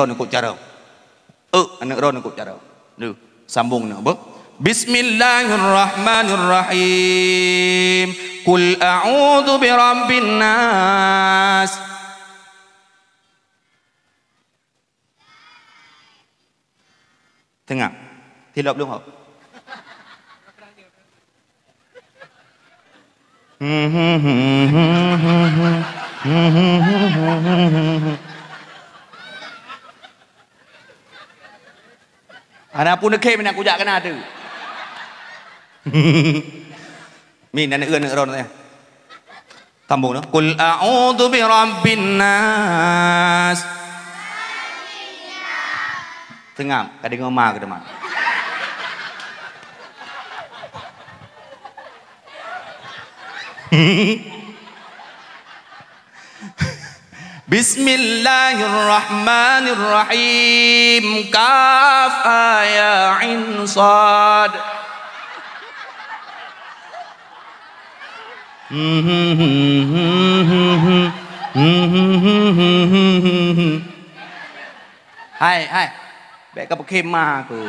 ron ikut cara. Anak ron ikut cara. Duh, sambung nak apa? Bismillahirrahmanirrahim. Qul a'udzu birabbin nas. Tengah. Tilap belum hok? Ana pun nak nak kujak kena tu. Min nak eur nak ron ya. Tambung no. Qul a'udzu birabbin nas. Tengah, kadang ngomong ke depan. Bismillahirrahmanirrahim. Kaf ya ain sad. Hai. Baik ke pakai ma aku.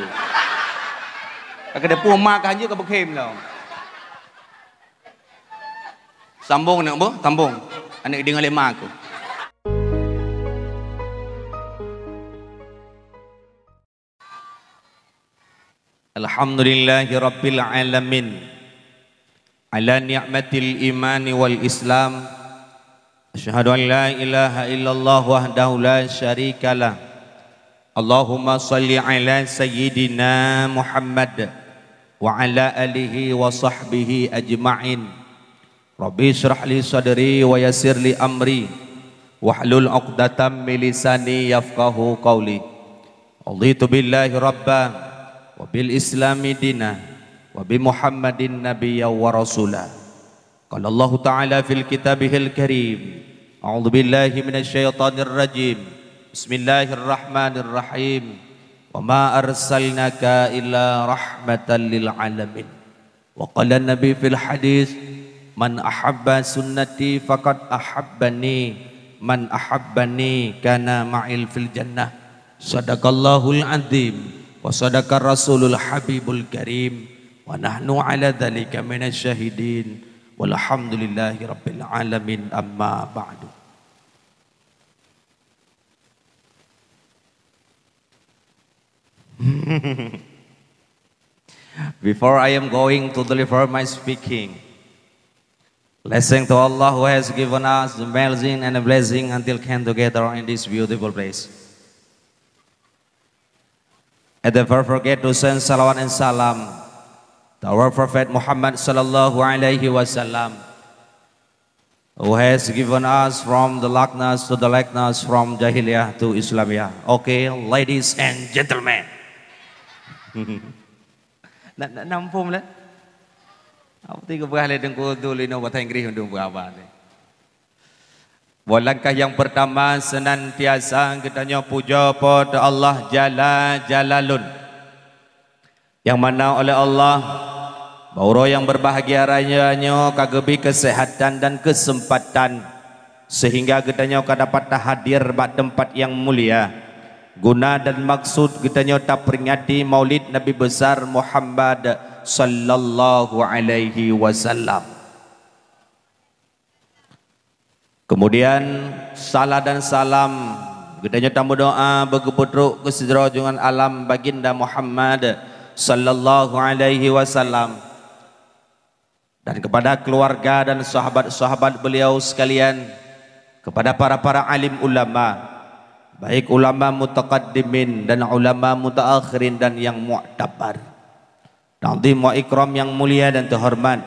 Kalau ada puan ma kan je ke pakai lah. Sambung nak apa? Sambung. Anak dengar lema aku. Alhamdulillahi rabbil alamin. Ala ni'matil iman wal islam. Asyhadu an la ilaha illallah wahdahu la syarikalah. Allahumma salli ala sayyidina Muhammad wa ala alihi wa sahbihi ajma'in. Rabbi syrah li sadri wa yassir li amri wahlul 'uqdatam min lisani yafqahu qawli. Raditu billahi rabba wa bil islami dina wa bi Muhammadin nabiyya wa rasula. Qala Allah ta'ala fil kitabihil karim. A'udzu billahi minasy syaithanir rajim. Bismillahirrahmanirrahim. Wa ma arsalnaka illa rahmatan lil alamin. Wa qala an-nabi fil hadis, man ahabba sunnati faqad ahabbani, man ahabbani kana ma'il fil jannah. Sadaqallahul azim wa sadaqar rasulul habibul karim wa nahnu ala dzalika minasy syahidin walhamdulillahi rabbil alamin. Amma ba'du. Before I am going to deliver my speaking, let's thank to Allah who has given us the blessing and the blessing until came together in this beautiful place. And never forget to send salawat and salam to our Prophet Muhammad sallallahu alaihi wasallam, who has given us from the darkness to the likeness, from Jahiliyah to Islamiyah. Okay, ladies and gentlemen. Nak nampung lah. Apa tiga berhala dengku tulis no bahasa Inggris untuk apa ni? Langkah yang pertama senantiasa kita puja pada Allah Jalla Jalalun, yang mana oleh Allah bauro yang berbahagia rayanya kagebi kesehatan dan kesempatan sehingga kita dapat hadir pada tempat yang mulia. Guna dan maksud kita tak peringati Maulid Nabi besar Muhammad sallallahu alaihi wasallam. Kemudian salah dan salam kita tamu doa bergeputruk kesedarajungan alam baginda Muhammad sallallahu alaihi wasallam, dan kepada keluarga dan sahabat-sahabat beliau sekalian, kepada para alim ulama, baik ulama mutaqaddimin dan ulama mutaakhirin dan yang mu'tabar. Ta'zim wa ikram yang mulia dan terhormat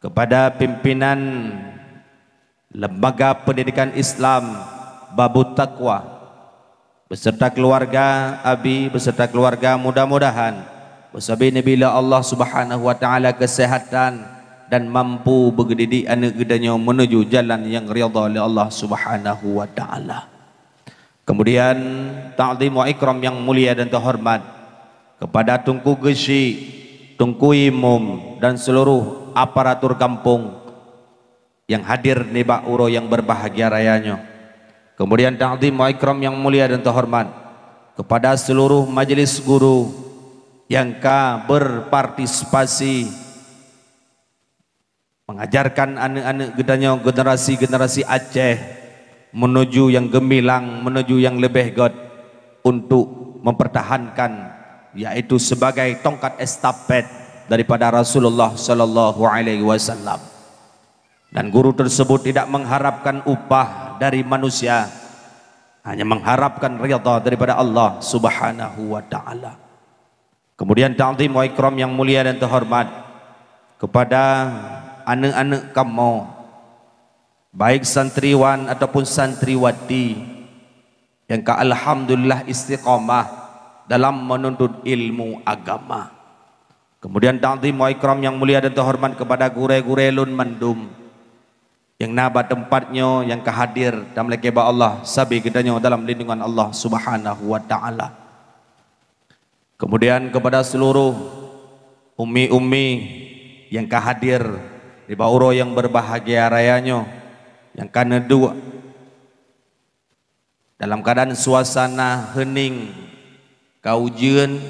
kepada pimpinan Lembaga Pendidikan Islam Babut Taqwa beserta keluarga Abi, beserta keluarga, mudah-mudahan bersabina bila Allah Subhanahu wa taala kesehatan dan mampu bergedidik anak gedanya menuju jalan yang ridha oleh Allah Subhanahu wa taala. Kemudian ta'zim wa ikram yang mulia dan terhormat kepada Tunku Gesi, Tunku Imum dan seluruh aparatur kampung yang hadir di bak uro yang berbahagia rayanya. Kemudian ta'zim wa ikram yang mulia dan terhormat kepada seluruh majelis guru yang berpartisipasi mengajarkan anak-anak gedanya generasi-generasi Aceh menuju yang gemilang, menuju yang lebih god, untuk mempertahankan yaitu sebagai tongkat estafet daripada Rasulullah sallallahu alaihi wasallam. Dan guru tersebut tidak mengharapkan upah dari manusia, hanya mengharapkan ridha daripada Allah Subhanahu wa taala. Kemudian ta'zim wa ikram yang mulia dan terhormat kepada anak-anak kamu, baik santriwan ataupun santriwati yang alhamdulillah istiqamah dalam menuntut ilmu agama. Kemudian ta'zim wa ikram yang mulia dan terhormat kepada gure-gure lun mandum yang naba tempatnya, yang kehadir dalam lekeba Allah sabi kitanya dalam lindungan Allah Subhanahu wa taala. Kemudian kepada seluruh ummi-ummi yang kehadir di bauro yang berbahagia rayanya, yang kana dua dalam keadaan suasana hening kaujian,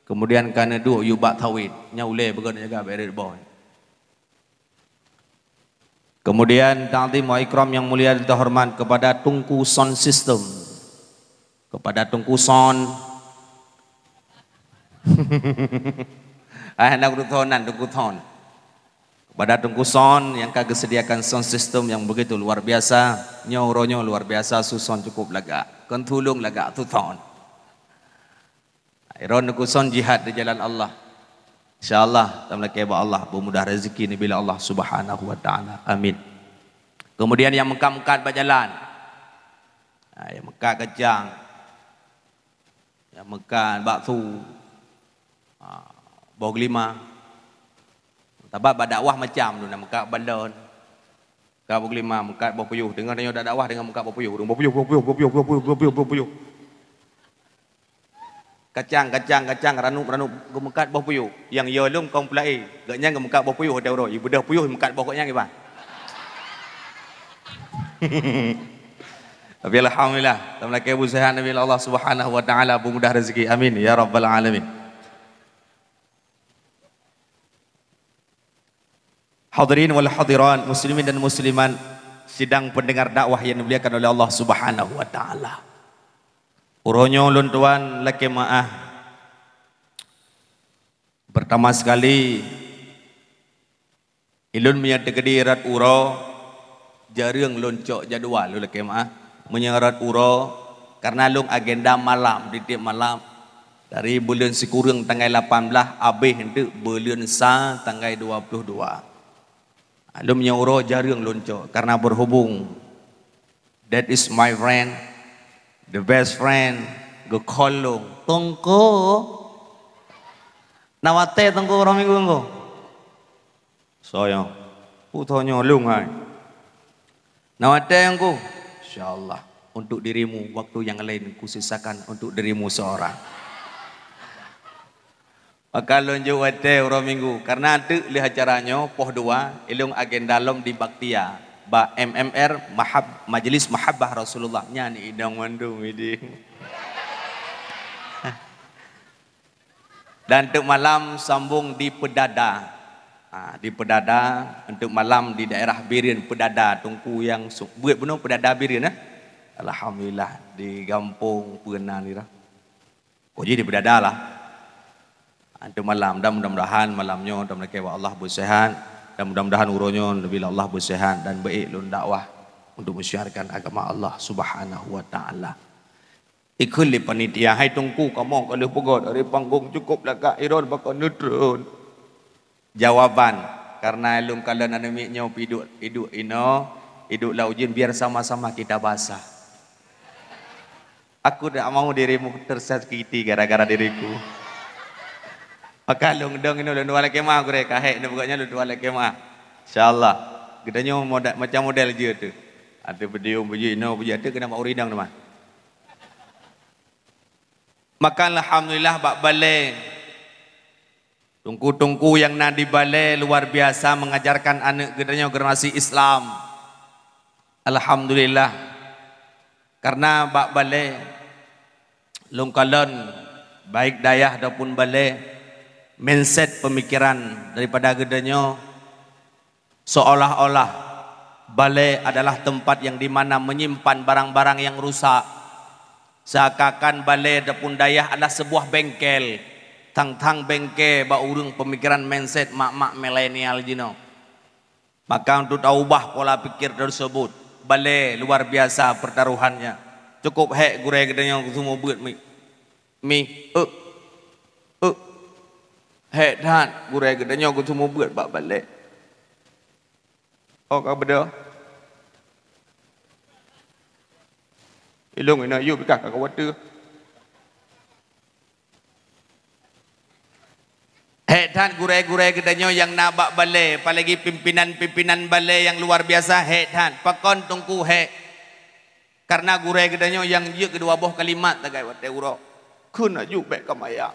kemudian kana dua yubak tawid nyaule begon jaga bered boy. Kemudian ta'zim wa ikram yang mulia dan terhormat kepada Tungku Sound System, kepada Tungku Sound nak rutonan Tungku Sound, kepada Tungku Sound yang kagak sediakan sound system yang begitu luar biasa, nyauronyo luar biasa, suson cukup laga, kentulung laga tu sound. Iron Tungku Sound jihad di jalan Allah. InsyaAllah dalam lekeba Allah bermudah rezeki ni bila Allah Subhanahu wa taala. Amin. Kemudian yang mengkat-mengkat berjalan, yang mengkat kejang, yang mengkat baktu, bau gelima, sebab berdakwah macam tu, nak mengkat balon, mengkat bau gelima, mengkat bau puyuh. Dengar dia dak dakwah dengan mengkat bau puyuh, bau puyuh. Kacang ranuk gemekat bau puyuh yang yolum kaum pelai gaknya gemekat bau puyuh ada orang ibu dah puyuh mekat bau koknya gimana. Tapi alhamdulillah dalam laki usaha Nabi Allah Subhanahu wa taala bermudah rezeki, amin ya rabbal alamin. Hadirin wal hadiran, muslimin dan musliman sidang pendengar dakwah yang dimuliakan oleh Allah Subhanahu wa taala. Uronyo lun tuan laki maah. Pertama sekali ilun menyatakan uro jarang loncok jadual lu laki maah menyerat uro karena lung agenda malam di tiap malam dari bulan Sikurang tanggal 18 habis hendak bulan Sa tanggal 22. Alum uro jarang loncok karena berhubung that is my friend, the best friend, go kolong, tungku, nawate tungku orang minggu tungku. Soyo, putonya lungai. Nawate yang ku, insyaallah untuk dirimu waktu yang lain kusisakan untuk dirimu seorang. Maka lonjok wate orang minggu karena ada lihat caranya poh dua ilung agenda lom di Baktia. Ba MMR Majelis Mahabbah Rasulullah nyanyi idang mandum ini. Dan untuk malam sambung di Pedada. Di Pedada untuk malam di daerah Birin Pedada tungku yang buat benar Pedada Birin alhamdulillah di kampung Pena ni lah. Koji di Pedada lah. Untuk malam dan mudah-mudahan malamnya dan mereka Allah bersehat. Dan mudah-mudahan uronyo bila Allah bersehat dan baik lun dakwah untuk mensiarkan agama Allah Subhanahu wa taala. Ikut li panitia hai tungku kamu kalau pegot dari panggung cukup lah iron bakal neutron. Jawaban karena lum kalau nanamiknya hidup ino hidup laujin biar sama-sama kita basah. Aku tak mau dirimu tersakiti gara-gara diriku. Maka long dong ini lu dua lagi mah gue kahek ini pokoknya lu dua lagi mah. Insyaallah. Gedanya macam model je tu. Ada video begini, begini ada kena mak uridang tu mah. Maka alhamdulillah bak balai. Tungku-tungku yang nak di balai luar biasa mengajarkan anak gedanya generasi Islam. Alhamdulillah. Karena bak balik lungkalon baik dayah ataupun balik mindset pemikiran daripada gedenya seolah-olah balik adalah tempat yang dimana menyimpan barang-barang yang rusak. Seakan balik ataupun dayah adalah sebuah bengkel. Tang-tang bengkel bak urung pemikiran mindset mak-mak milenial jino. Maka untuk ubah pola pikir tersebut, balik luar biasa pertaruhannya. Cukup hek gurai gedenya semua buat hek dan gurai gedenya semua buat bak balik. Oh kau beda. Ilung ina you bekak kau water. Hedan gurai-gurai gedanya yang nabak balai, apalagi pimpinan-pimpinan balai yang luar biasa hedan. Pakon tungku he. Karena gurai gedanya yang dia kedua buah kalimat tagai wate uro. Kun aju baik kamaya.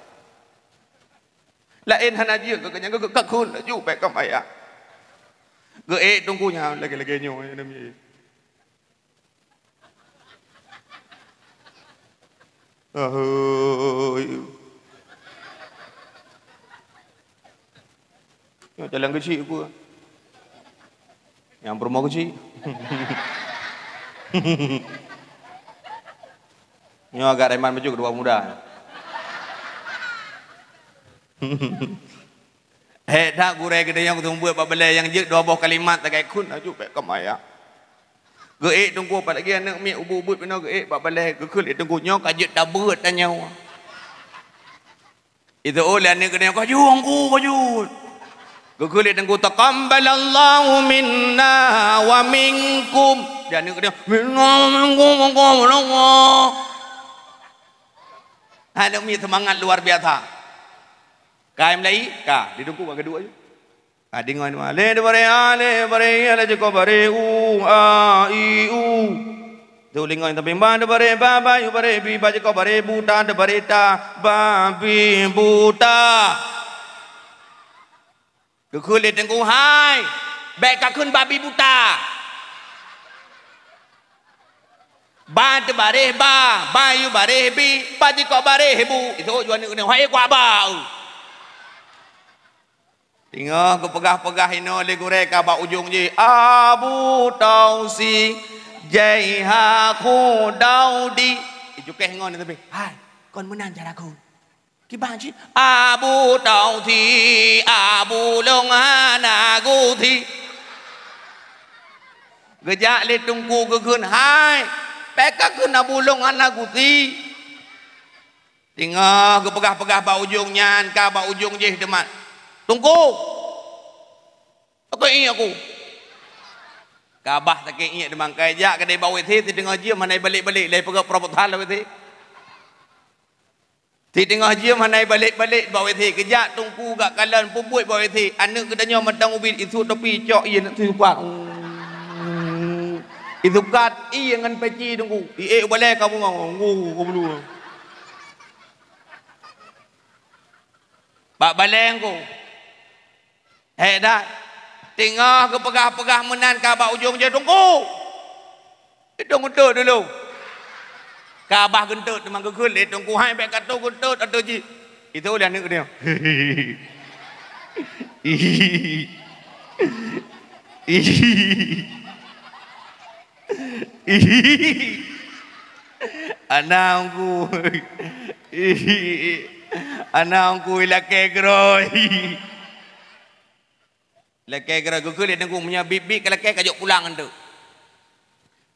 Lain hana dia ke kenyang ke kun aju baik kamaya. Ge tungkunya lagi-lagi nyo nami. Jalan kecil aku. Yang berumah kecil. Ini agak reman baju kedua muda. Tak gurai gede yang tunggu buat babelai yang je dua buah kalimat tak kun aju pek kamaya. Geik tunggu apa lagi anak mi ubut bina geik babelai gekul tunggu nyo kajut tabut tanya. Itu oleh anak gede yang kajut. Gugulit dan kuta qambalallahu minna wa minkum. Dan ni kena minna minkum Allah. Ada mi semangat luar biasa. Kai Melayu, ka didungku bang kedua je. Dengar ni mah. Le bare ale jeko bare u a i u. Tu lingai tapi ban bare baba yu bare bi ba jeko bare buta de bare ta babi buta. Kulit tengku hai, baik kakun babi buta. Ba te bareh ba, bayu bareh bi, baji kok bareh bu. Itu jual ni hai kuat bau. Tengok ke pegah-pegah ino le gure ka ba ujung je. Abu Tausi Jaiha khu Daudi. Itu keh ngon tapi. Hai, kon menang jaraku. Kibanci Abu Tauti Abu Longhana Guthi gejak le tungku gegun hai peka kun Abu Longhana Guthi tinggal ke pegah-pegah ba ujungnya ka ba ujung je demat tungku aku ingat aku kabah tak ingat demang kajak kedai bawa thi dengar dia mana balik-balik lai pegak proposal lah thi. Di tengah dia mana balik-balik bawa thi kejak tungku gak kalan pumbuit bawa thi anak kedanya madang ubin itu tapi cok ia nak tupak itu kat ia ngan peci tungku boleh kamu ngau kamu dulu bak baleng ko dah tengah ke pegah-pegah menan ka bak ujung je tungku hidung utuh dulu Kabah gentut memang kegulit tunggu hai baik kata gentut atau ji. Itu dia anak dia. Anakku. Anakku laki geroi. Laki geroi kegulit tunggu punya bibi kalau laki kajuk pulang tu.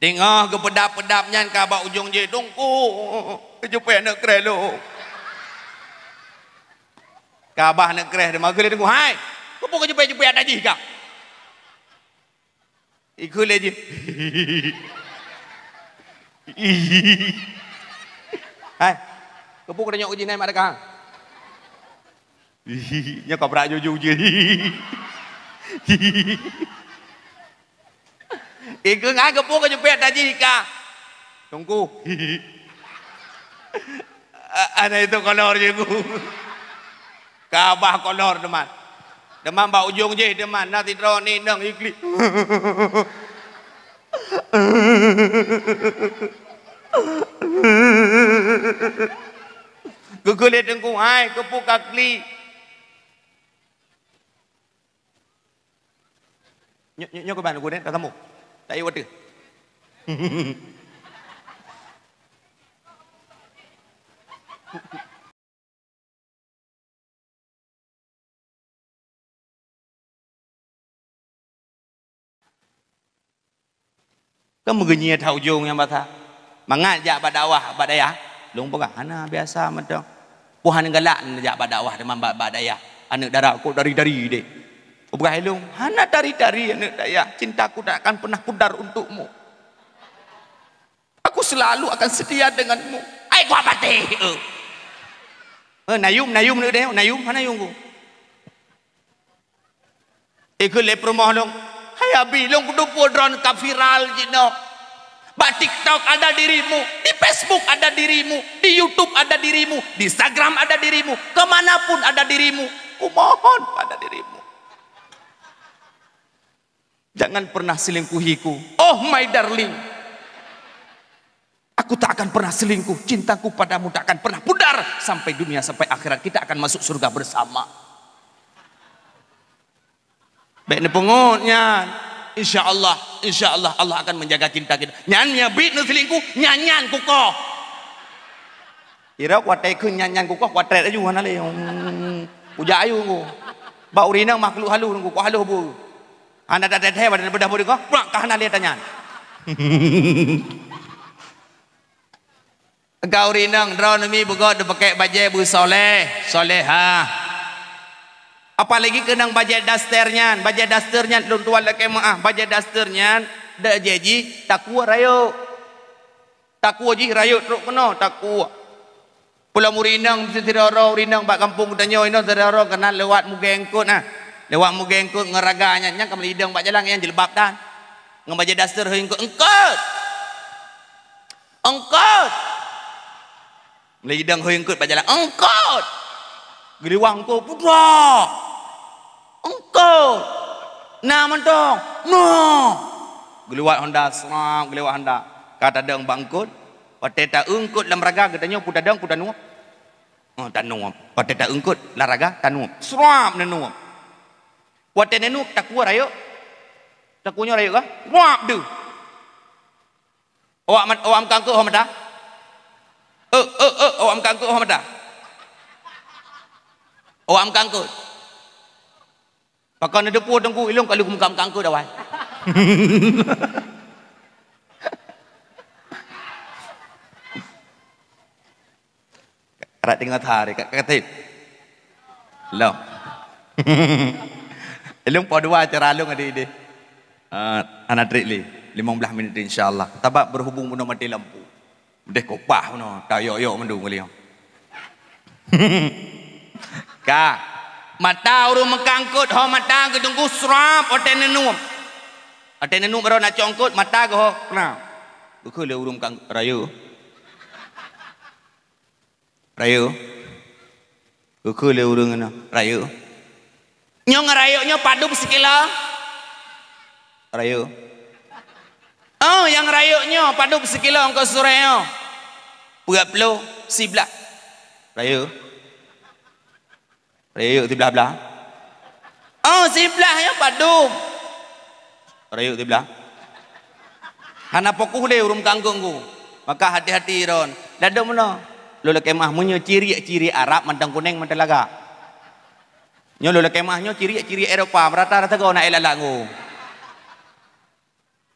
Tengok ke pedap-pedapnya kabak ujung je tungku jumpa nak kereh lo kabah nak kereh dia magel tunggu hai kau pun jumpa ada je kak ikut je hai kau pun kena nyok uji naik mak kang nya kau berak juju je Ikut ngai kepuk ke jepit tadi ka. Tunggu. Ana itu kolor je ku. Kabah kolor teman. Teman ba ujung je teman nanti tro ni nang ikli. Gugulit engkau hai kepuk kakli. Nyok ke mana gue nih katamu? Tak iya waduh. Kamu genyi tahu jong yang bata. Mengajak badawah badaya. Long pegah ana biasa macam. Puhan galak ngajak badawah dengan badaya. Anak darahku dari deh. Pegah long. Ana dari anak daya. Cintaku tak akan pernah pudar untukmu. Aku selalu akan setia denganmu. Ai gua bate. Nayum nữa deh. Nayum mana nayum ku? Ikut lep rumah long. Hai abi long kudu podron ka viral jino. Ba TikTok ada dirimu, di Facebook ada dirimu, di YouTube ada dirimu, di Instagram ada dirimu, kemanapun ada dirimu. Kumohon pada dirimu. Jangan pernah selingkuhiku. Oh my darling. Aku tak akan pernah selingkuh. Cintaku padamu tak akan pernah pudar. Sampai dunia, sampai akhirat kita akan masuk surga bersama. Baik ni pengutnya. Insya Allah Allah akan menjaga cinta kita. Nyanyi bit nu selingkuh, nyanyian kukoh. Ira kuatai kun nyanyian kukoh, kuatai aja mana le. Puja ayu ku. Ba urina makhluk halu ku halu bu. Anda tak teh pada bedah budi ko. Puak kahana le tanya. Kau rinang drone mi bugo de pakai baju bu soleh, soleha. Apalagi kenang baju dasternya lun tuan laki maah baju dasternya dak jeji takwa rayo ji rayo truk kena takwa pula murinang sitiro rinang bak kampung danyo ino sitiro kena lewat mugengkut lewat mugengkut ngeraganya nya kam lidang bak jalan yang jilbab dan ngam baju daster hingkut engkut lidang hingkut bak jalan engkut giliwang ko putra engkau nah mentong no geliwat Honda serang geliwat Honda kata deng bangkut pateta engkut lam raga katanya puta deng puta nuap tanuap pateta engkut la raga tanuap serap nanuap pateta nu takwa rayo takunya rayo ka nuap du awak kangku hamada awak kangku hamada awak kangku pakai ada puan tengku ilung kalau kumkam kangku dah wai. Karat tengah thari kat katip. Lo. Ilung pada dua acara ilung ada ide. Anak trik li 15 minit insyaallah. Tabak berhubung muno mati lampu. Deh kopah muno. Tayo mendung kali. Ka mata urung mekangkut ho mata ke tunggu serap otenenum ro nak congkut mata ke ho kena ke le urung kang rayu ke le urung na rayu nyong rayunya padup sekilo rayu oh yang rayunya padup sekilo engko sureo 30 sebelah rayu Rayuk di belah-belah. Oh, sebelahnya padum. Rayuk di belah. Hana pokuh le urung kanggungku. Maka hati-hati ron. Dada mana? Lo kemah munyo ciri Arab mantang kuning mantang laga. Nyo lo kemahnya ciri Eropa rata-rata kau nak elalangu.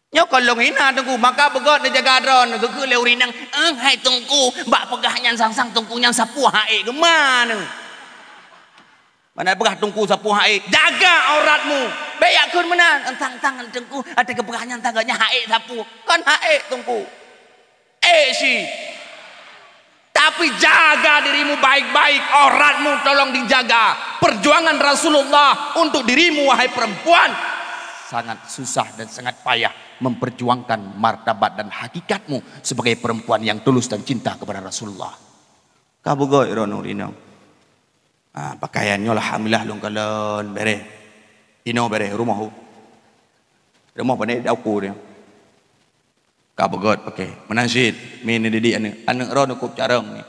Nyo kalau hina tunggu maka begot dia jaga ron. Geku le urinang. Hai tungku, bak pegahnya sang tungkunya sapu hae gemana? Mana pegah tungku sapu hae jaga auratmu beyak kun menan entang tangan tungku ada kepegahnya tangganya hae sapu kan hae tungku si tapi jaga dirimu baik-baik auratmu tolong dijaga perjuangan Rasulullah untuk dirimu wahai perempuan sangat susah dan sangat payah memperjuangkan martabat dan hakikatmu sebagai perempuan yang tulus dan cinta kepada Rasulullah kabugoy ronurino pakaiannya alhamdulillah long kalon bere ino bere rumah pandai dauku dia Kau begot pakai menasyid min didik anak ron cukup carang ni.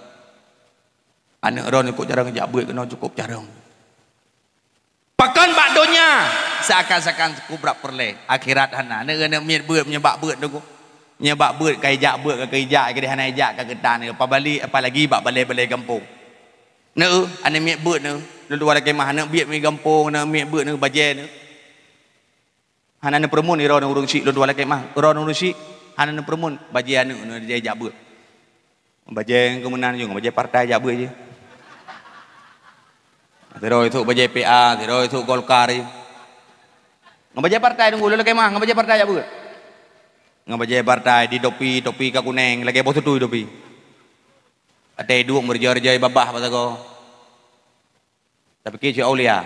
Anak ron cukup carang jabut kena cukup carang. Pakan bakdonya seakan-akan kubrak perle akhirat hana nak miet beut menyebak beut tu. Nyebak beut kai jak beut ke jak ke hana jak ke getan ni apa balik apalagi bak balai-balai kampung. Neu ane miet beut neu luar kemah nak biat mi kampung nak miet beut neu baje neu. Hana ne permun ni ron urung syik luar kemah ron urung syik hana ne permun baje anu dia jak beut. Baje kemenan juga baje partai jak beut je. Terus itu baje PA, terus itu Golkar je. Ngabaje partai tunggu luar kemah ngabaje partai jak beut. Ngabaje partai di topi ka kuneng lagi bos tu topi. Ada dua merjai babah pasal kau. Tapi kecik aulia.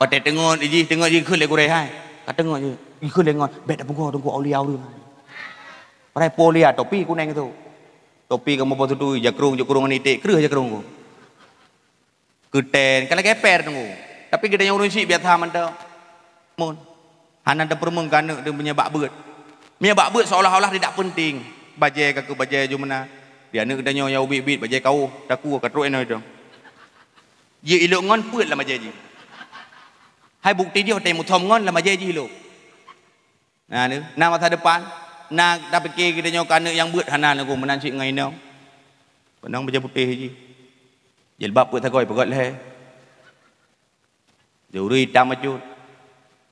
Kata tengok je khul le kureh hai. Kata tengok je. Khul le ngon. Bet dah tunggu aulia tu. Parai polia topi kuneng tu. Topi kamu bos tu jakrung ni tek kreh jakrung ku. Keten kalau geper tunggu. Tapi kita yang urus sik biar tahan mantau. Mun. Hana ada permun kana dia menyebak beut. Menyebak beut seolah-olah tidak penting. Baje kaku baje jumna. Dia nak kita nyonya ubit-ubit baje kau. Daku ka truk eno itu. Ye ilok ngon peut lah baje ji. Hai bukti dia hotel muthom ngon lah baje ji ilok. Nah ni, na masa depan nak dah fikir kita nyonya kana yang beut hana lagu menancik ngai no. Penang baje putih ji. Jilbab peut thagoi pegot leh. Juri hitam acut.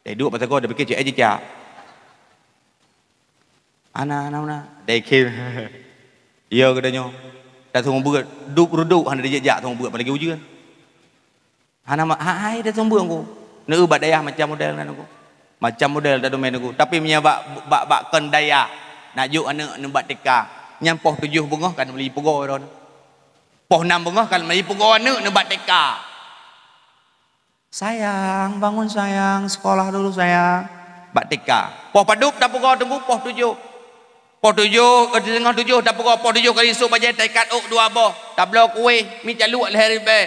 Duduk pasal kau dah fikir cik aja cak. Ana. Dekil. Ya katanya. Dah tunggu berat. Duduk hana dia jak tunggu berat lagi ujian. Hana hai dah tunggu aku. Nak ubat daya macam model kan aku. Macam model dah domain aku. Tapi punya bak kendaya. Nak juk anak nembat teka. Nyampoh 7 bengah kan beli pegor ron. Poh 6 bengah kan beli pegor anak nembat teka. Sayang, bangun sayang, sekolah dulu sayang. Bak tika. Poh paduk dah pukul tunggu poh 7. Poh 7, tengah 7 dah pukul poh 7 kali esok bajet tekat ok 2 boh. Tablo kuih, mi caluk leher be.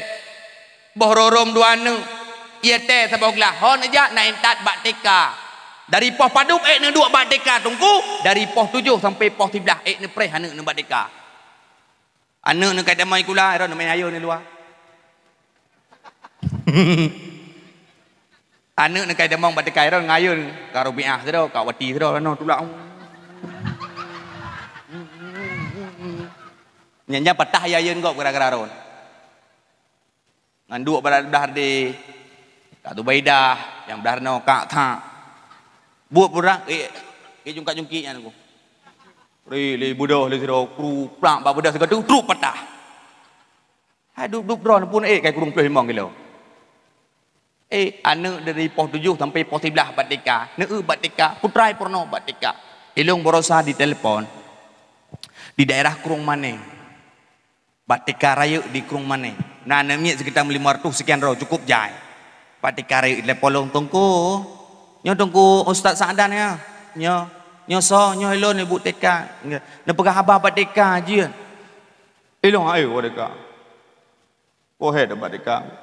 Boh rorom 2 anu. Ia teh sabah gelah. Hon aja nak entat bak tika. Dari poh paduk ne 2 bak tika tunggu. Dari poh 7 sampai poh 13 ne preh anak ne bak tika. Anak ne kait damai kula, ron main ayo ni luar. Anak nak kai demang bat kai ron ngayun karo biah sedau kak wati sedau no tulak. Nyanya patah yayeun kok gara-gara ron. Ngan dua belah di Kak Tubaidah yang belah no kak tha. Buat pura jungkat-jungkit nya aku. Li budah li sedau kru plang ba budah segadu tru patah. Ha duk ron pun kai kurung pelih mong kilo. Anak dari poh 7 sampai poh 13 batika. Neu batika, putrai porno batika. Ilung borosa di telepon. Di daerah Krung Mane. Batika raya di Krung Mane. Nah, namanya sekitar 500 sekian roh cukup jai. Batika raya di telepon tungku. Nyo tungku Ustaz Sa'dan ya. Nyo so nyo ilon ibu teka. Ne pegah abah batika je. Ilung ayo batika. Pohe dah batika.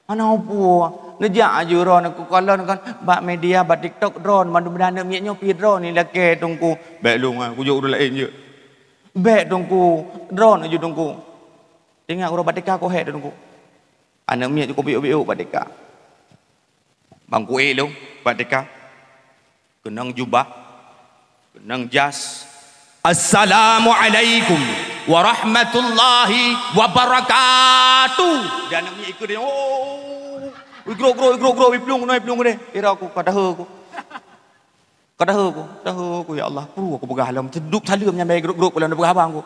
Ana opo nejak aja ron aku kalau kan bak media bak TikTok ron mandu-mandu miaknya pi ron ni lake tungku baik lu aku juk udah lain je baik tungku ron aja tungku tengok uro batika ko he tungku anak miak cukup biuk-biuk batika bangku lu batika kenang jubah kenang jas. Assalamualaikum warahmatullahi wabarakatuh. Dan nak ikut dia. Oh, igro iplung ni. Kira aku kadahu aku ya Allah. Aku pegah alam duduk salam nyambai grup kalau nak pegah abang aku.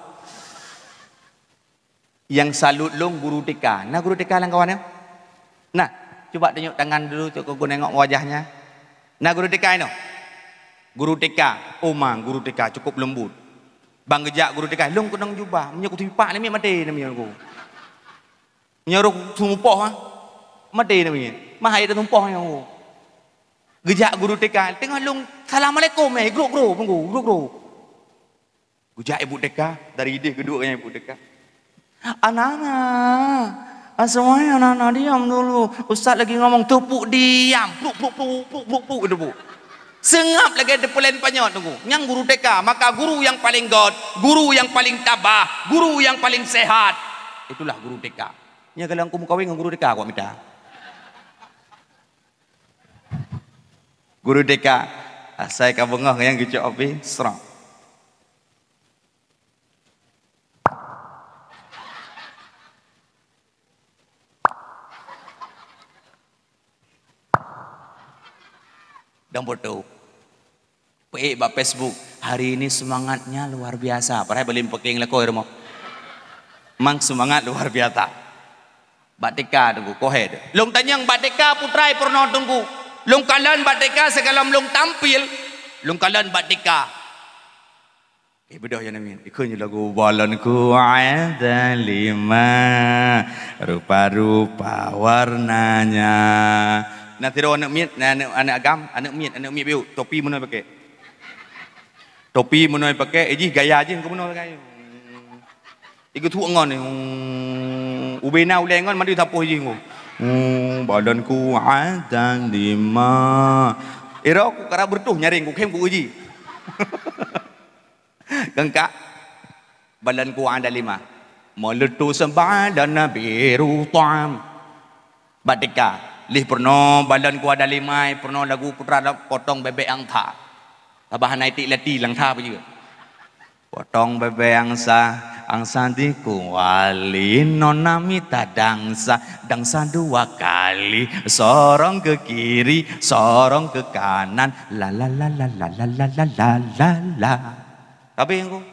Yang salut long guru TK. Nah guru TK lang kawannya. Nah, coba tengok tangan dulu cukup aku nengok wajahnya. Nah guru TK ini. Guru TK, Omang guru TK cukup lembut. Bang gejak guru TK, long kenang jubah, menyaku tipak ni mati namanya aku. Menyaruh sumpah mati namanya. Mahai dah sumpah yang aku. Gejak guru TK, tengah long assalamualaikum guru. Gejak ibu TK dari ide kedua yang ibu TK. Anak-anak, semuanya anak-anak diam dulu. Ustaz lagi ngomong tupuk diam, pluk. Sengap lagi ada pelan banyak tunggu. Yang guru TK, maka guru yang paling god, guru yang paling tabah, guru yang paling sehat. Itulah guru TK. Nya kalau aku mau kawin dengan guru TK kok minta. Guru TK, saya kabengah yang gitu opi, serang. Dan foto bak Facebook hari ini semangatnya luar biasa. Padahal beli peking leko rumah. Mang semangat luar biasa. Bak Deka tunggu kohed. Long tanyang Bak Deka putrai pernah tunggu. Long kalan Bak Deka segalam long tampil. Long kalan Bak Deka. Bedah yang namin. Ikunya lagu balanku ada 5 rupa-rupa warnanya. Nanti anak miet, anak agam, anak miet biu, topi mana pakai? Topi mana pakai? Gaya aja, kau mana gaya? Ikut tuang ngon ni, ubena ulengon mandi tapoh je kau. Badanku ada 5. Aku kerap bertuh nyaring, ku kem ku uji. Kengkak, badanku ada 5. Meletus badan biru tam, Badeka. Lih pernah badan ku ada 5, pernah lagu putra potong bebek angsa. Tabahan naik leti lang tha apa juga. Potong bebek angsa di kuali nona mita dangsa 2 kali, sorong ke kiri, sorong ke kanan, la la la la la la la la la la la. Tapi yang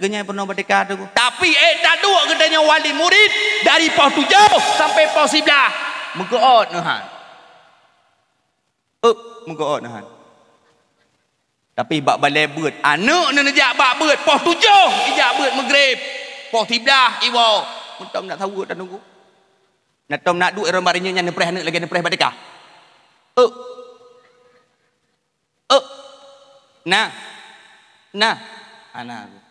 kenyai pernah berdeka tu. Tapi tak dua kedanya wali murid dari pos 7 sampai pos 11. Mengkoot nahan. Mengkoot nahan. Tapi bak balai beut. Anak nak nejak bak beut. Pos 7. Ijak beut maghrib. Pos 13. Iwo. Muntem nak tahu dan tunggu. Nak tom nak duit orang barinya yang nepreh anak lagi nepreh badekah. Nah. Anak.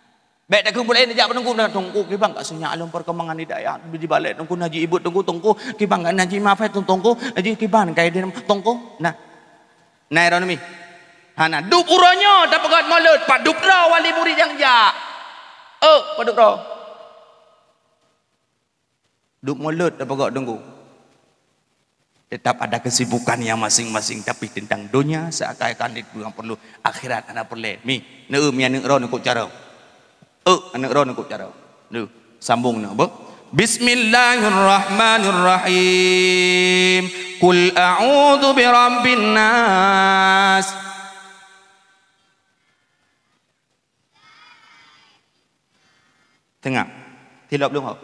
Baik tak kumpul nejak penunggu tunggu kibang kat sunyak alam perkembangan hidayah di balik tunggu naji ibu tunggu kibang kat naji mafai tunggu naji kibang kai dia tunggu nah ironomi hana dup uranyo tak pegat mulut pak dup ra wali murid yang jak pak dup ra dup mulut tak pegat tunggu tetap ada kesibukan yang masing-masing tapi tentang dunia seakan-akan itu yang perlu akhirat anak perlu mi neum ro nak cara anak ron aku cara. Duh, sambung nak apa? Bismillahirrahmanirrahim. Qul a'udzu birabbin nas. Tengah. Tilap belum kau?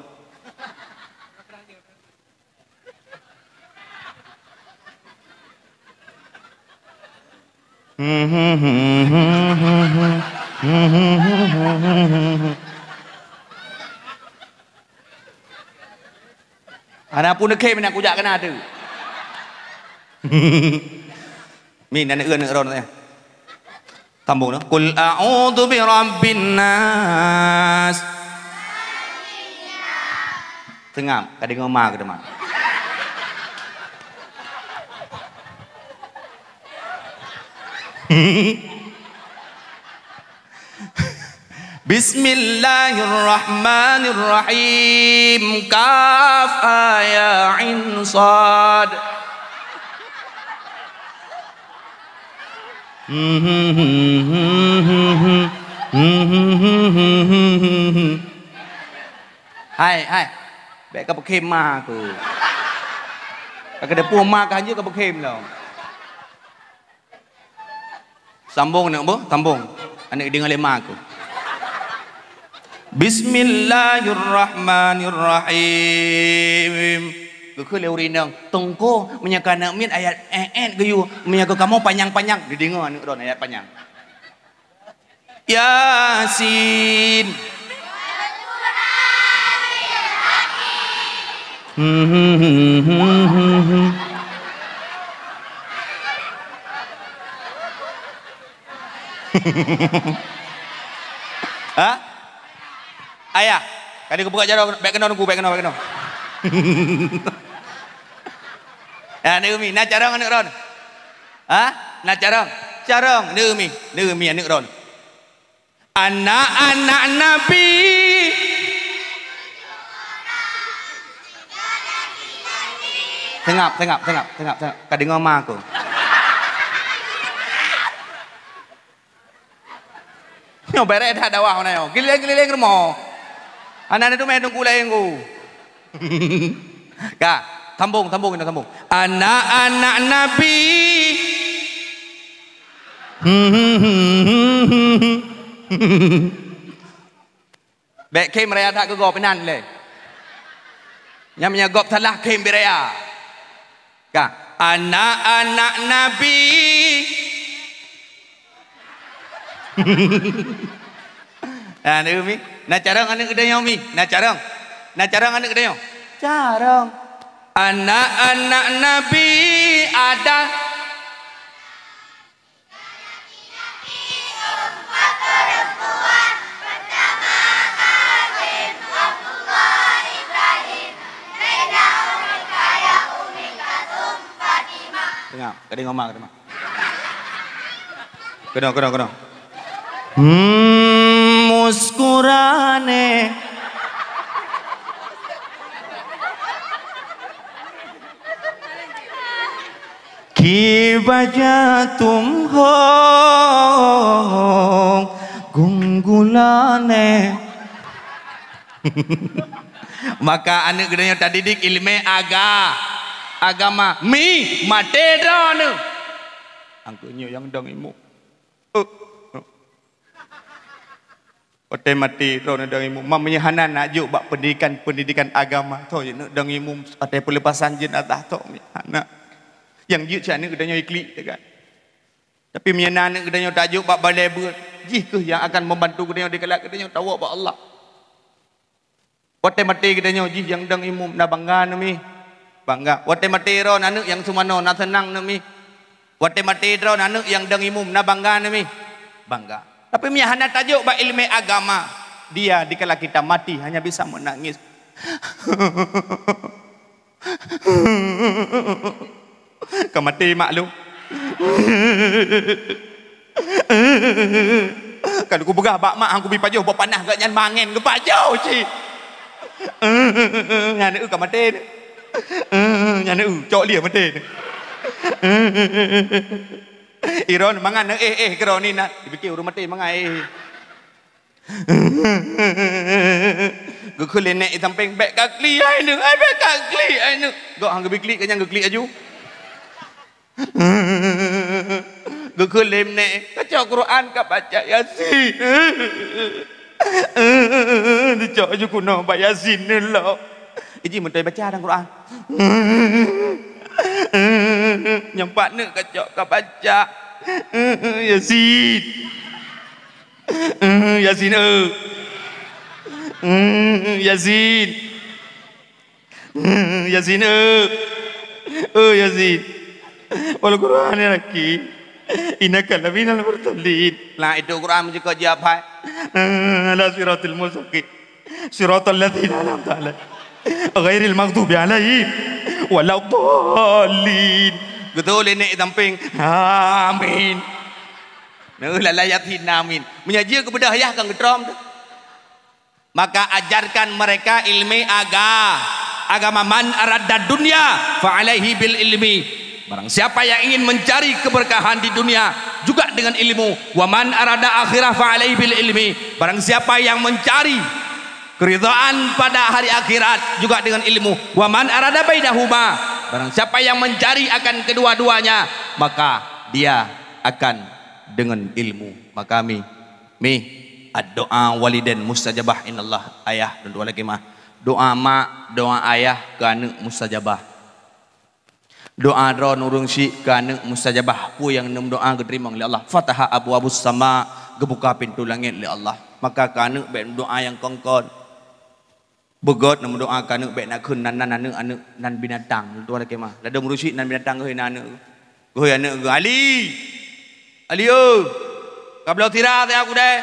Anak pun dekat nak kujak kena tu. Min nak ron ya. Tambung no. Qul a'udzu birabbin nas. Tengah, kadang ngomong ke depan. Bismillahirrahmanirrahim. Kaf ya ain sad. Hai. Baik kau pakai ma tu. Kau ada puang ma kan je kau pakai lah. Sambung nak apa? Sambung. Anak dengar lema aku. Bismillahirrahmanirrahim. Ke leurinang tongko menyaka nak min ayat geyu menyaka kamu panjang-panjang didengar anak ron ayat panjang. Yasin. Hah? Ayah, kali aku buka jalan baik kena nunggu, baik kena. Ya, ni Umi, nak carang anak ron. Hah? Nak carang. carang ni anak ron. Anak-anak Nabi Tengap kadang ngomong aku. Nyo beret dah dawah na yo. Giling rumah. Anak itu main tunggu lain ku. Ka, tambung. Anak-anak Nabi. Bek kem raya tak ke gop penan le. Nyamnya gop salah kem beraya. Ka, anak-anak Nabi. Nah, ni mi, nak carang anak kedai mi, nak carang anak kedai. Carang. Anak-anak Nabi ada. Dengar, kadang ngomong kadang. Kadang. मुस्कुराने की वजह तुम हो गुनगुलाने. Maka anak gedenya tak didik ilmu agama mi mate drone angkunya yang dang imu Ote mati ro dang imu mamanya hanan ajuk bak pendidikan agama to je dang imu ate pelepasan jin atah to anak yang je cak gedenya ikli kan. Tapi miana anak gedenya tajuk bak balai ber jih ke yang akan membantu gedenya dikelak gedenya tahu bak Allah. Ote mati gedenya jih yang dang imu na bangga nami bangga. Ote mati ro anak yang sumano na senang nami. Ote mati ro anak yang dang imu na bangga nami bangga. Tapi miahana tajuk bak ilmu agama. Dia dikala kita mati hanya bisa menangis. Kau mati maklum. Kalau aku begah bak mak aku bi pajuh bak panah gak nyan mangen ke pajuh ci. Nyana kau mati. Nyana cok dia mati. Iron mangan keroni nak dipikir rumah mati mangan Gue kulit nek samping bek kakli ai nu ai bek kakli ai nu gok hang bikli kanyang gekli aju gue kulit nek kaca Quran ka baca Yasin dicok aju kuno baca Yasin lo iji mentoi baca dalam Quran nyampak nak kacok kau baca Yasin Yasin Yasin Yasin Yasin wal Quran lagi innaka laminal mursalin. Lah itu Quran juga jawab hai ala siratil mustaqim siratal ladzina an'amta alaihim ghairil maghdubi alaihim waladdallin. Betul ini samping amin. Nah layatin amin. Menyaji kepada ayah kang getrom tu. Maka ajarkan mereka ilmu agama man arada dunia fa alaihi bil ilmi. Barang siapa yang ingin mencari keberkahan di dunia juga dengan ilmu. Wa man arada akhirah fa alaihi bil ilmi. Barang siapa yang mencari keridhaan pada hari akhirat juga dengan ilmu. Wa man arada bainahuma. Barang siapa yang mencari akan kedua-duanya maka dia akan dengan ilmu. Maka mi doa walidain mustajabah inallah ayah dan dua lagi mah doa mak doa ayah ke anak mustajabah. Doa ron urung si ke anak mustajabah pu yang nem doa diterima oleh Allah. Fataha abwabus sama gebuka pintu langit oleh Allah. Maka ke anak baik doa yang kongkon begot nama doa ke anak baik nak kun nan binatang dua lagi mah ladang rusi nan binatang ke anak ke anak Ali kabla tira te aku deh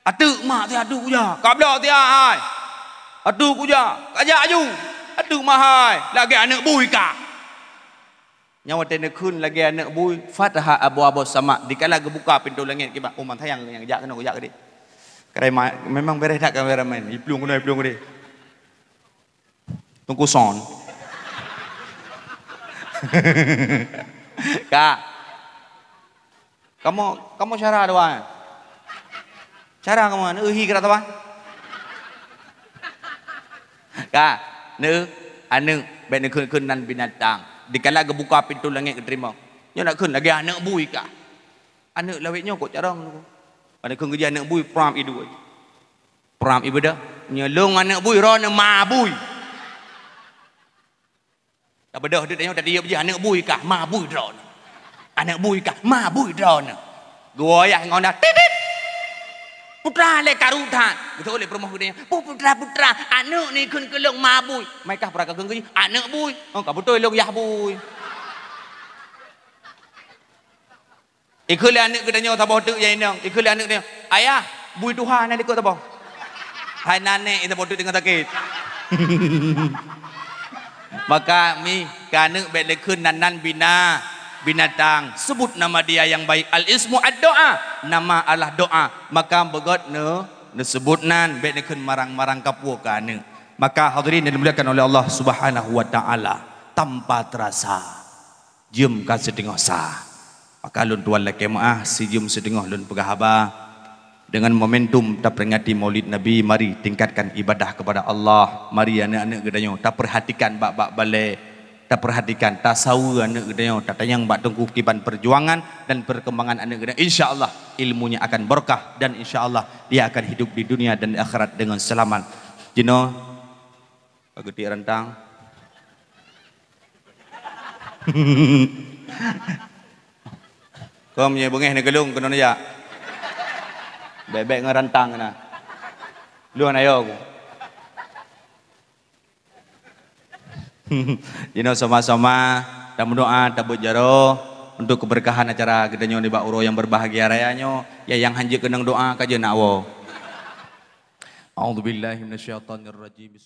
atu mak te atu kuja kabla te ai atu kuja kajak aju atu mahai lagi anak bui ka nyawa tena kun lagi anak bui Fatha abu-abu sama dikala gebuka pintu langit kiba uman tayang yang jak kena jak dia. Kerai memang beres tak kameraman. Iplung dia. Tunggu son. Kak. Kamu cara doa. Cara kamu hi kira apa? Kak, anu ben kun nan binatang. Dikala gebuka pintu langit keterima. Nya nak kun lagi anak bui kah? Anak lawitnya kok carang tu. Pada kun kerja anak bui pram idu. Pram ibadah. Nya long anak bui ro na ma bui. Tak bedah dia tanya tadi dia anak bui kah? Ma bui ro. Anak bui kah? Ma bui ro na. Gua ya ngon dah. Putra le karutan. Betul oleh perempuan dia. Putra anak ni kun kelong ma bui. Mai kah pra ka kun anak bui. Oh ka betul long yah bui. Ikut anak kita nyawa tabah tu yang ini. Ikut anak dia. Ayah, bui Tuhan ni ikut tabah. Hai nenek itu bodoh dengan sakit. Maka mi kana belekun nanan binatang sebut nama dia yang baik. Al ismu ad-doa, nama Allah doa. Maka begot ne sebut nan belekun marang-marang kapua kana. Maka hadirin yang dimuliakan oleh Allah Subhanahu wa taala, tanpa terasa jam ka setengah sah. Maka lun tuan laki maah si jam setengah lun pegahaba. Dengan momentum tak peringati Maulid Nabi, mari tingkatkan ibadah kepada Allah. Mari anak-anak gedanya tak perhatikan bak-bak balik, tak perhatikan tasawu anak gedanya, tak tayang bak tunggu kiban perjuangan dan perkembangan anak gedanya. Insya-Allah ilmunya akan berkah dan insya-Allah dia akan hidup di dunia dan akhirat dengan selamat. Jino pageti rentang. Kau punya bengeh ni gelung kena ya. Bebek ngerantang na. Lu ayo aku. Jino sama-sama dan berdoa tabut jaro untuk keberkahan acara gedenya di Bauro yang berbahagia rayanya. Ya yang hanji kenang doa kaje nak wo. A'udzubillahi minasyaitonirrajim.